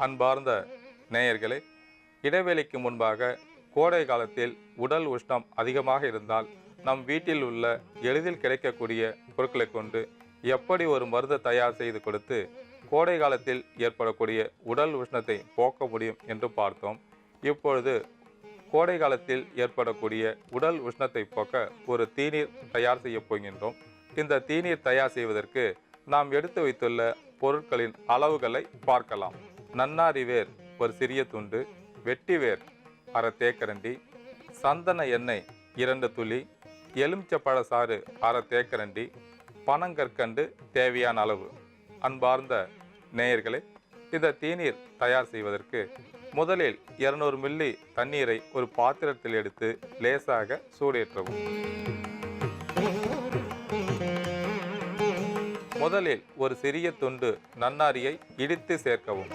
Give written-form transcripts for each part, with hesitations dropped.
அன்பார்ந்த நேயர்களே, இடைவேளைக்கு முன்பாக கோடை காலத்தில் உடல் உஷ்ணம் அதிகமாக இருந்தால் நம் வீட்டில் உள்ள எளிதில் கிடைக்கக்கூடிய பொருட்களை கொண்டு எப்படி ஒரு மருந்து தயார் செய்து கொடுத்து கோடை காலத்தில் ஏற்படக்கூடிய உடல் உஷ்ணத்தை போக்க முடியும் என்று பார்த்தோம். இப்பொழுது கோடை காலத்தில் ஏற்படக்கூடிய உடல் உஷ்ணத்தை போக்க ஒரு தீநீர் தயார் செய்ய போகின்றோம். இந்த தீநீர் தயார் செய்வதற்கு நாம் எடுத்து வைத்துள்ள பொருட்களின் அளவுகளை பார்க்கலாம். நன்னாரி வேர் ஒரு சிறிய துண்டு, வெட்டி வேர் அரை தேக்கரண்டி, சந்தன எண்ணெய் 2 துளி, எலுமிச்சப்பழ சாறு அரை தேக்கரண்டி, பனங்கற்கண்டு தேவையான அளவு. அன்பார்ந்த நேயர்களே, இந்த தீநீர் தயார் செய்வதற்கு முதலில் 200 மில்லி தண்ணீரை ஒரு பாத்திரத்தில் எடுத்து லேசாக சூடேற்றவும். முதலில் ஒரு சிறிய துண்டு நன்னாரியை இடித்து சேர்க்கவும்.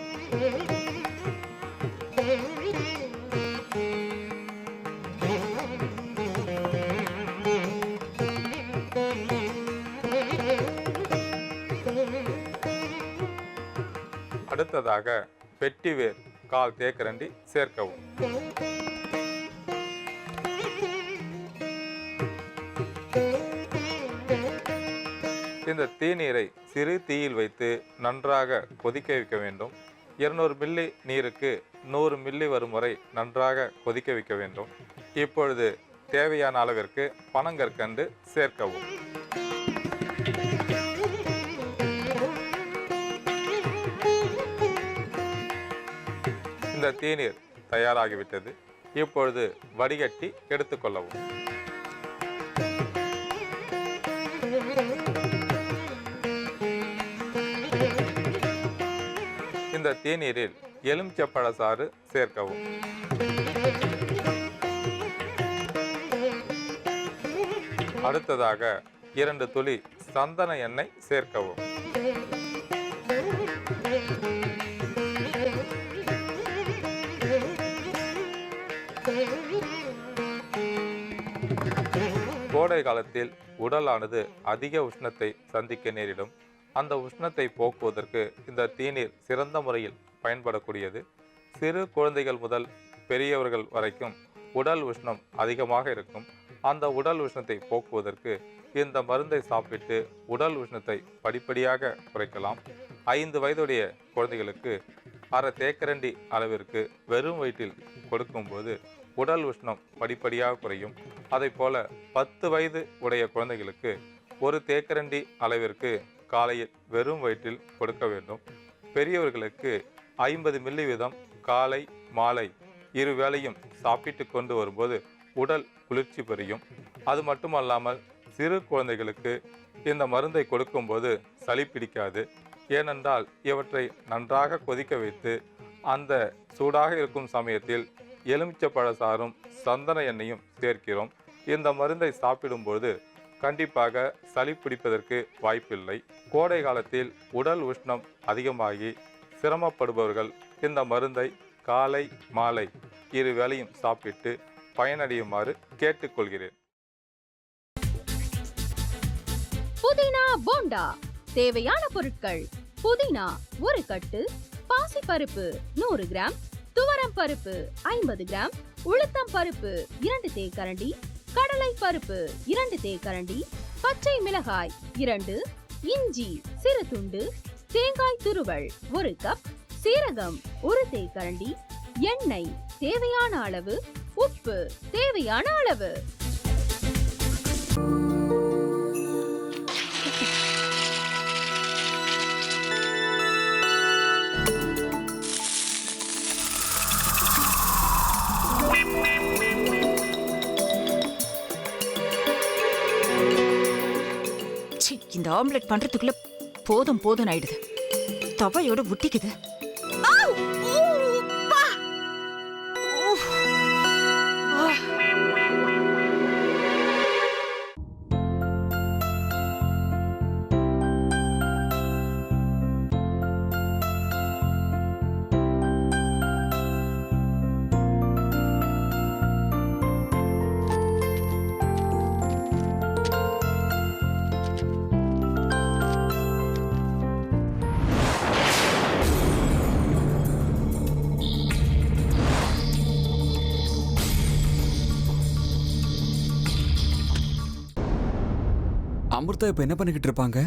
அடுத்ததாக வெட்டிவேர் 1/4 தேக்கரண்டி சேர்க்கவும். இந்த தீநீரை சிறு தீயில் வைத்து நன்றாக கொதிக்க வைக்க வேண்டும். 200 மில்லி நீருக்கு 100 மில்லி வரும் வரை நன்றாக கொதிக்க வைக்க வேண்டும். இப்பொழுது தேவையான அளவிற்கு பனங்கற்கண்டு சேர்க்கவும். இந்த தீநீர் தயாராகிவிட்டது. இப்பொழுது வடிகட்டி எடுத்துக்கொள்ளவும். இந்த தேநீரில் எலுமிச்சப்பழ சாறு சேர்க்கவும். அடுத்ததாக 2 துளி சந்தன எண்ணெய் சேர்க்கவும். கோடை காலத்தில் உடலானது அதிக உஷ்ணத்தை சந்திக்க நேரிடும். அந்த உஷ்ணத்தை போக்குவதற்கு இந்த தீநீர் சிறந்த முறையில் பயன்படக்கூடியது. சிறு குழந்தைகள் முதல் பெரியவர்கள் வரைக்கும் உடல் உஷ்ணம் அதிகமாக இருக்கும். அந்த உடல் உஷ்ணத்தை போக்குவதற்கு இந்த மருந்தை சாப்பிட்டு உடல் உஷ்ணத்தை படிப்படியாக குறைக்கலாம். 5 வயதுடைய குழந்தைகளுக்கு அரை தேக்கரண்டி அளவிற்கு வெறும் வயிற்றில் கொடுக்கும்போது உடல் உஷ்ணம் படிப்படியாக குறையும். அதை போல 10 வயது உடைய குழந்தைகளுக்கு 1 தேக்கரண்டி அளவிற்கு காலையில் வெறும் வயிற்றில் கொடுக்க வேண்டும். பெரியவர்களுக்கு 50 மில்லி வீதம் காலை மாலை 2 வேளையும் சாப்பிட்டு கொண்டு வரும்போது உடல் குளிர்ச்சி பெறும். அது மட்டுமல்லாமல் சிறு குழந்தைகளுக்கு இந்த மருந்தை கொடுக்கும்போது சளி பிடிக்காது. ஏனென்றால் இவற்றை நன்றாக கொதிக்க வைத்து அந்த சூடாக இருக்கும் சமயத்தில் எலுமிச்சப்பழ சாறும் சந்தன எண்ணெயும் சேர்க்கிறோம். இந்த மருந்தை சாப்பிடும்போது கண்டிப்பாக சளி பிடிப்பதற்கு வாய்ப்பில்லை. கோடை காலத்தில் உடல் உஷ்ணம் அதிகமாகி சிரமப்படுபவர்கள் இந்த மருந்தை காலை மாலை 2 வேளையும் சாப்பிட்டு பயனடையுமாறு கேட்டுக்கொள்கிறேன். புதினா போண்டா தேவையான பொருட்கள்: புதினா 1 கட்டு, பாசிப்பருப்பு 100 கிராம், துவரம் பருப்பு 50 கிராம், உளுத்தம் பருப்பு 2 தேக்கரண்டி, கடலை பருப்பு 2 தேக்கரண்டி, பச்சை மிளகாய் 2, இஞ்சி சிறு துண்டு, தேங்காய் துருவல் 1 கப், சீரகம் 1 தேக்கரண்டி, எண்ணெய் தேவையான அளவு, உப்பு தேவையான அளவு. இந்த ஆம்லெட் பண்றதுக்குள்ள போதும் போதும் ஆயிடுது. தவையோட ஒட்டிக்குது. அமிர்தா இப்ப என்ன பண்ணிக்கிட்டு இருப்பாங்க?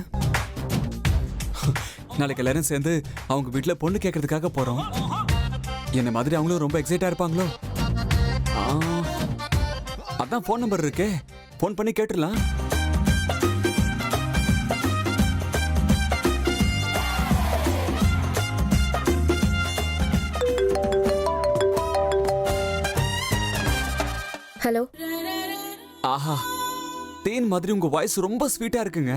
நாளைக்கு எல்லாரும் சேர்ந்து அவங்க வீட்டுல பொண்ணு கேட்கறதுக்காக போறோம். என்ன மாதிரி அவங்களும் ரொம்ப எக்ஸைட்டா இருப்பாங்களோ? ஆ, அதான் ஃபோன் நம்பர் இருக்கே, ஃபோன் பண்ணி கேட்டுடலாம். ஹலோ. ஆஹா, தேன் மாதிரி உங்க வாய்ஸ் ரொம்ப ஸ்வீட்டா இருக்குங்க.